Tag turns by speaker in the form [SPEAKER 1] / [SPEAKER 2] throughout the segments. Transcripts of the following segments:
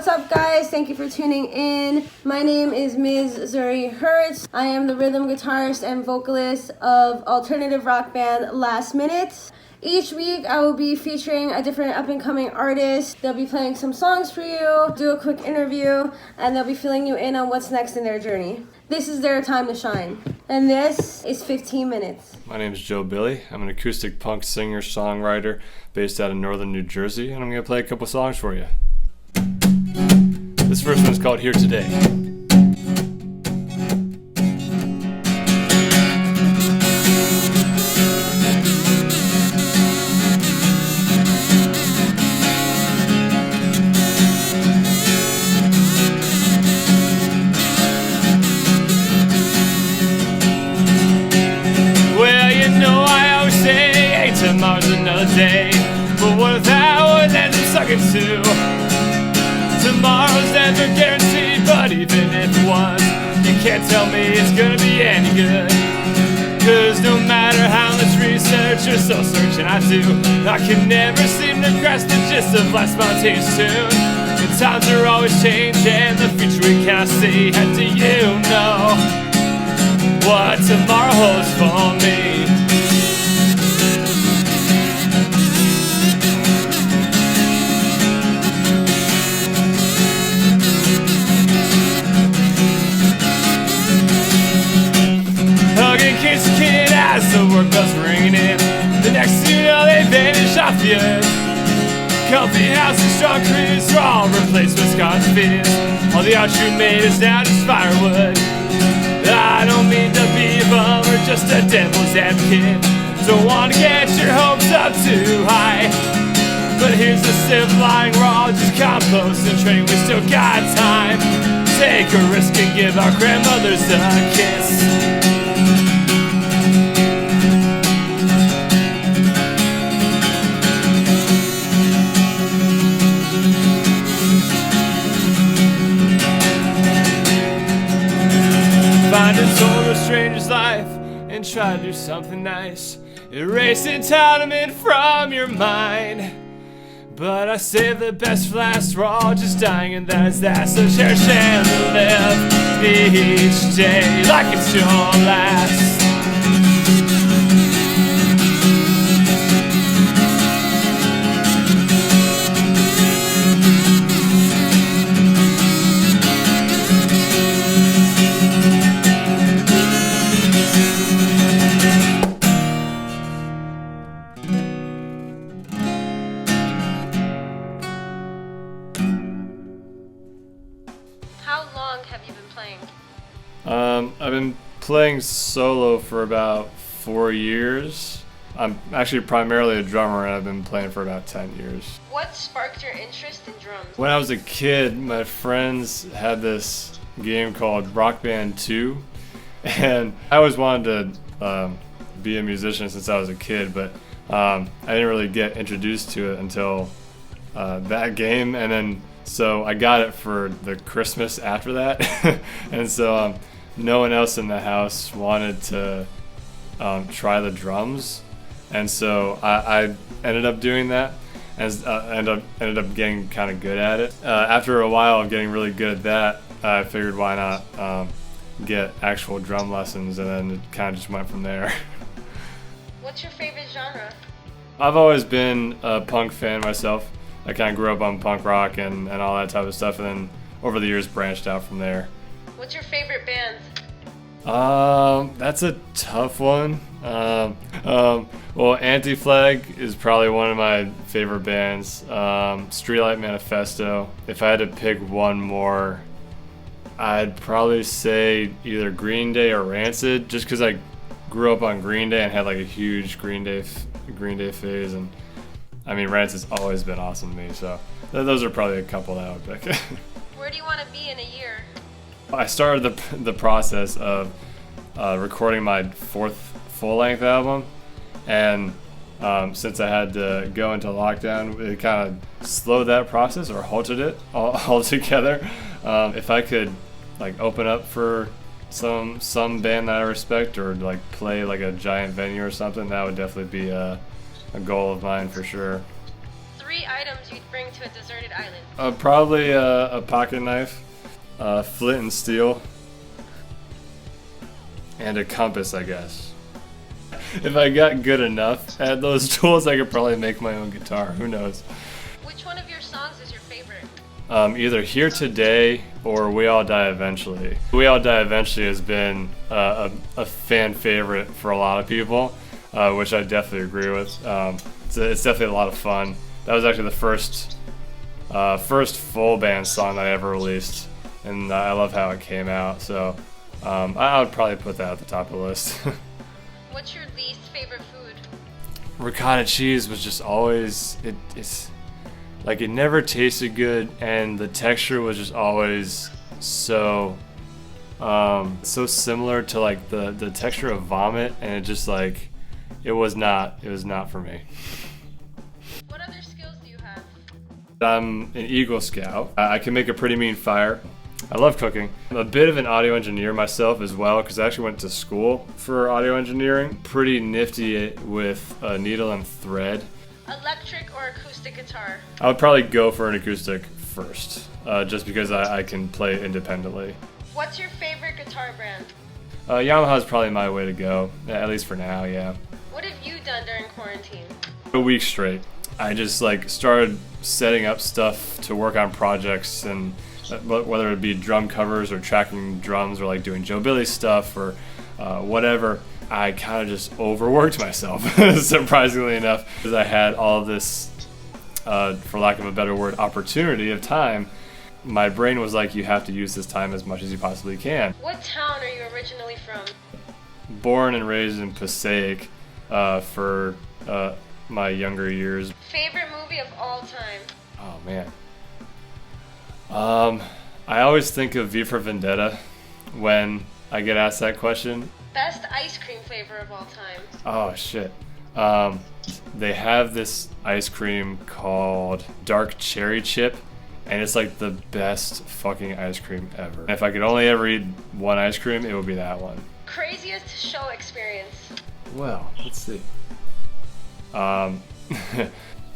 [SPEAKER 1] What's up, guys? Thank you for tuning in. My name is Ms. Zuri Hertz. I am the rhythm guitarist and vocalist of alternative rock band Last Minute. Each week I will be featuring a different up-and-coming artist. They'll be playing some songs for you, do a quick interview, and they'll be filling you in on what's next in their journey. This is their time to shine. And this is 15 Minutes.
[SPEAKER 2] My name is Joe Billy. I'm an acoustic punk singer-songwriter based out of northern New Jersey, and I'm going to play a couple songs for you. This first one's called Here Today.
[SPEAKER 3] Tomorrow's another day, but what if that would end up sucking too? Tomorrow's never guaranteed, but even if it was, you can't tell me it's gonna be any good. Cause no matter how much research or soul searching I do, I can never seem to grasp the gist of life's spontaneous tune. And times are always changing, the future we cannot see. And do you know what tomorrow holds for me? Kids a kid as the work bells ringing in. The next thing you know they vanish off the earth. Comfy houses, strong crews are all replaced with scars and fears. All the art you made is now just firewood. I don't mean to be a bum or just a devil's advocate. Don't wanna get your hopes up too high, but here's the silver line, we're all just compost and trading. We still got time. Take a risk and give our grandmothers a kiss. Find a total stranger's life and try to do something nice. Erase entitlement from your mind. But I save the best for last, we're all just dying and that is that. So cherish and live each day like it's your last.
[SPEAKER 1] How long have you been playing?
[SPEAKER 2] I've been playing solo for about 4 years. I'm actually primarily a drummer, and I've been playing for about 10 years.
[SPEAKER 1] What sparked your interest in drums?
[SPEAKER 2] When I was a kid, my friends had this game called Rock Band 2, and I always wanted to be a musician since I was a kid, but I didn't really get introduced to it until that game, and then so I got it for the Christmas after that. And so no one else in the house wanted to try the drums, and so I ended up doing that, and ended up getting kind of good at it. After a while of getting really good at that, I figured why not get actual drum lessons, and then it kind of just went from there.
[SPEAKER 1] What's your favorite genre?
[SPEAKER 2] I've always been a punk fan myself. I kind of grew up on punk rock and all that type of stuff, and then over the years branched out from there.
[SPEAKER 1] What's your favorite band?
[SPEAKER 2] That's a tough one. Well, Anti-Flag is probably one of my favorite bands. Streetlight Manifesto. If I had to pick one more, I'd probably say either Green Day or Rancid, just because I grew up on Green Day and had like a huge Green Day phase, and I mean, Rancid's always been awesome to me, so those are probably a couple that I would pick.
[SPEAKER 1] Where do you want to be in a year?
[SPEAKER 2] I started the process of recording my 4th full-length album, and since I had to go into lockdown, it kind of slowed that process or halted it altogether. If I could like open up for some band that I respect, or like play like a giant venue or something, that would definitely be a goal of mine for sure.
[SPEAKER 1] 3 3 items you'd bring to a deserted island.
[SPEAKER 2] Probably a pocket knife, flint and steel, and a compass, I guess. If I got good enough at those tools, I could probably make my own guitar. Who knows?
[SPEAKER 1] Which one of your songs is your favorite?
[SPEAKER 2] Either Here Today or We All Die Eventually. We All Die Eventually has been a fan favorite for a lot of people, which I definitely agree with. It's definitely a lot of fun. That was actually the first full band song that I ever released, and I love how it came out. So I would probably put that at the top of the list.
[SPEAKER 1] What's your least favorite food?
[SPEAKER 2] Ricotta cheese was just always it's like it never tasted good, and the texture was just always so similar to like the texture of vomit, and it just like it was not for me.
[SPEAKER 1] What other skills do you have?
[SPEAKER 2] I'm an Eagle Scout. I can make a pretty mean fire. I love cooking. I'm a bit of an audio engineer myself as well, because I actually went to school for audio engineering. Pretty nifty with needle and thread.
[SPEAKER 1] Electric or acoustic guitar?
[SPEAKER 2] I would probably go for an acoustic first, just because I can play it independently.
[SPEAKER 1] What's your favorite guitar brand?
[SPEAKER 2] Yamaha is probably my way to go, at least for now, yeah.
[SPEAKER 1] What have you done during quarantine?
[SPEAKER 2] A week straight. I just like started setting up stuff to work on projects, and whether it be drum covers or tracking drums or like doing Joe Billy stuff or whatever, I kind of just overworked myself, surprisingly enough, because I had all of this, for lack of a better word, opportunity of time. My brain was like, you have to use this time as much as you possibly can.
[SPEAKER 1] What town are you originally from?
[SPEAKER 2] Born and raised in Passaic for my younger years.
[SPEAKER 1] Favorite movie of all time?
[SPEAKER 2] Oh man. I always think of V for Vendetta when I get asked that question.
[SPEAKER 1] Best ice cream flavor of all time?
[SPEAKER 2] Oh shit. They have this ice cream called Dark Cherry Chip, and it's like the best fucking ice cream ever. If I could only ever eat one ice cream, it would be that one.
[SPEAKER 1] Craziest show experience?
[SPEAKER 2] Well, let's see.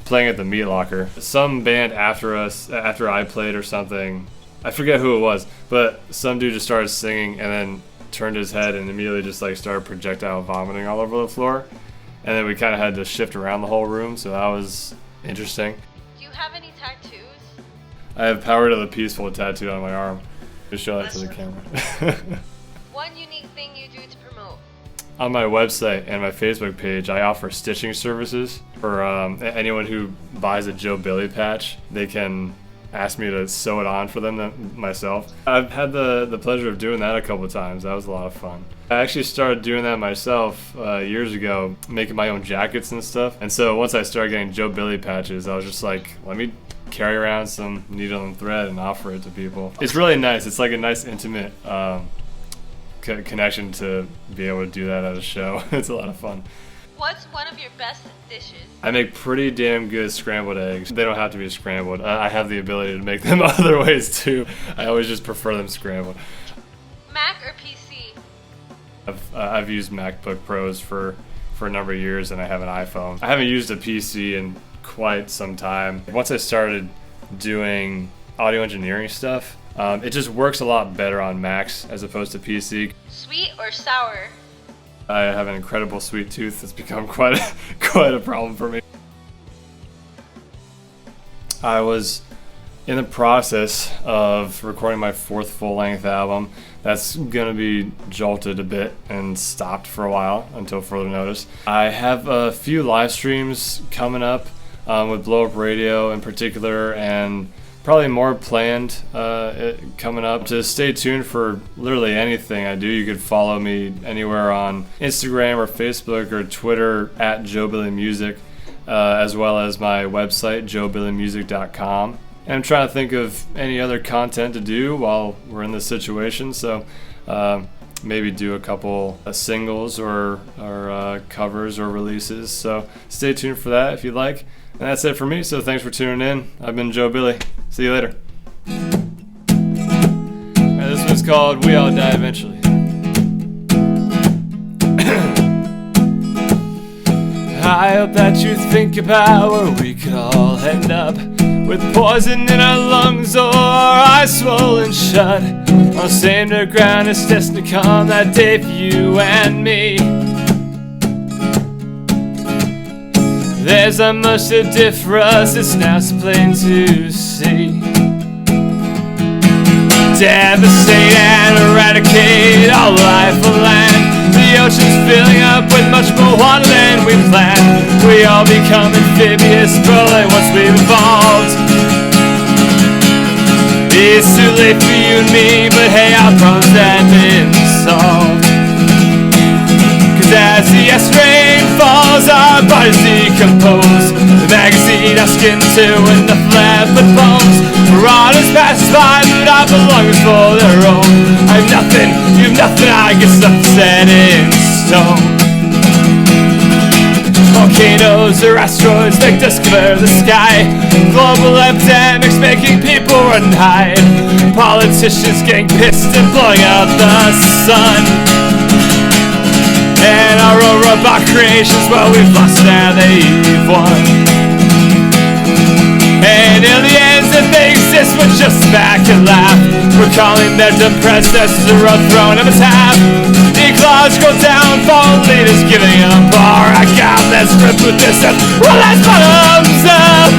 [SPEAKER 2] Playing at the Meat Locker. Some band after I played or something, I forget who it was, but some dude just started singing and then turned his head and immediately just like started projectile vomiting all over the floor. And then we kind of had to shift around the whole room, so that was interesting.
[SPEAKER 1] Do you have any tattoos?
[SPEAKER 2] I have Power to the Peaceful tattooed on my arm. Just show that to the camera.
[SPEAKER 1] One unique thing you do to promote?
[SPEAKER 2] On my website and my Facebook page, I offer stitching services for anyone who buys a Joe Billy patch. They can ask me to sew it on for them myself. I've had the pleasure of doing that a couple of times. That was a lot of fun. I actually started doing that myself years ago, making my own jackets and stuff. And so once I started getting Joe Billy patches, I was just like, let me carry around some needle and thread and offer it to people. It's really nice. It's like a nice intimate connection to be able to do that at a show. It's a lot of fun.
[SPEAKER 1] What's one of your best dishes?
[SPEAKER 2] I make pretty damn good scrambled eggs. They don't have to be scrambled. I have the ability to make them other ways too. I always just prefer them scrambled.
[SPEAKER 1] Mac or PC?
[SPEAKER 2] I've used MacBook Pros for a number of years, and I have an iPhone. I haven't used a PC in quite some time. Once I started doing audio engineering stuff, it just works a lot better on Macs as opposed to PC.
[SPEAKER 1] Sweet or sour?
[SPEAKER 2] I have an incredible sweet tooth. It's become quite a problem for me. I was in the process of recording my 4th full-length album. That's gonna be jolted a bit and stopped for a while until further notice. I have a few live streams coming up with Blow Up Radio in particular, and probably more planned coming up. To stay tuned for literally anything I do, you could follow me anywhere on Instagram or Facebook or Twitter at JoeBillyMusic, as well as my website, joebillymusic.com. And I'm trying to think of any other content to do while we're in this situation, so maybe do a couple singles or covers or releases. So stay tuned for that if you'd like. And that's it for me, so thanks for tuning in. I've been Joe Billy. See you later. Alright, this one's called We All Die Eventually. I
[SPEAKER 3] I hope that you think about where we could all end up, with poison in our lungs or our eyes swollen shut. On same underground, it's destined to come that day for you and me. There's not much to differ us, it's now so plain to see. Devastate and eradicate all life on land. The ocean's filling up with much more water than we planned. We all become amphibious, probably once we've evolved. It's too late for you and me, but hey, our problems have been solved. Cause as the acid rain falls, our bodies decompose. The magazine our skin to enough left but bones. Marauders pass by, but our belongings for their own. I have nothing, you have nothing, I guess nothing set in stone. Volcanoes or asteroids make dust cover the sky. Global epidemics making people run and hide. Politicians getting pissed and blowing out the sun. And our own robot creations, well, we've lost, now they've won. And aliens, if they exist, we're just back and laugh. We're calling their dumb predecessors a road thrown in a tap. The ecological downfall, leaders giving up. Alright, God, let's rip with this up. Well, let's bottoms up.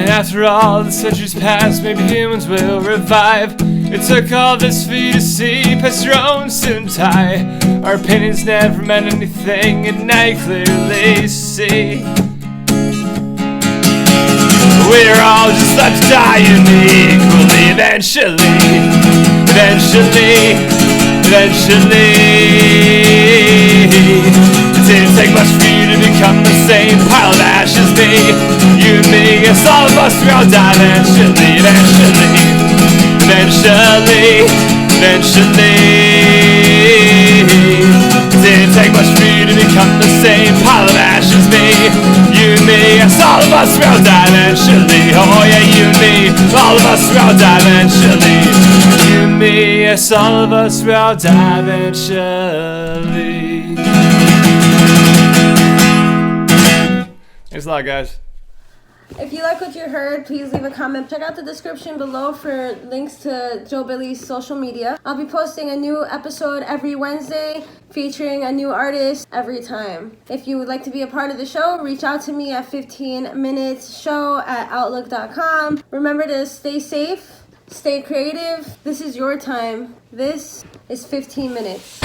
[SPEAKER 3] After all the centuries past, maybe humans will revive. It took all this for you to see past your own suit and tie. Our opinions never meant anything, and now you clearly see. We're all just left to die unequally. Eventually. It didn't take much for you to become the same pile of ash as me. You and me, yes, all of us, we all die eventually. It didn't take much for you to become the same pile of ash as me. You and me, yes, all of us, we all die eventually. Oh yeah, you and me, all of us, we all die eventually. You and me, yes, all of us, we all die eventually. Thanks a lot, guys.
[SPEAKER 1] If you like what you heard, please leave a comment. Check out the description below for links to Joe Billy's social media. I'll be posting a new episode every Wednesday featuring a new artist every time. If you would like to be a part of the show, reach out to me at 15minutesshow@outlook.com. Remember to stay safe, stay creative. This is your time. This is 15 Minutes.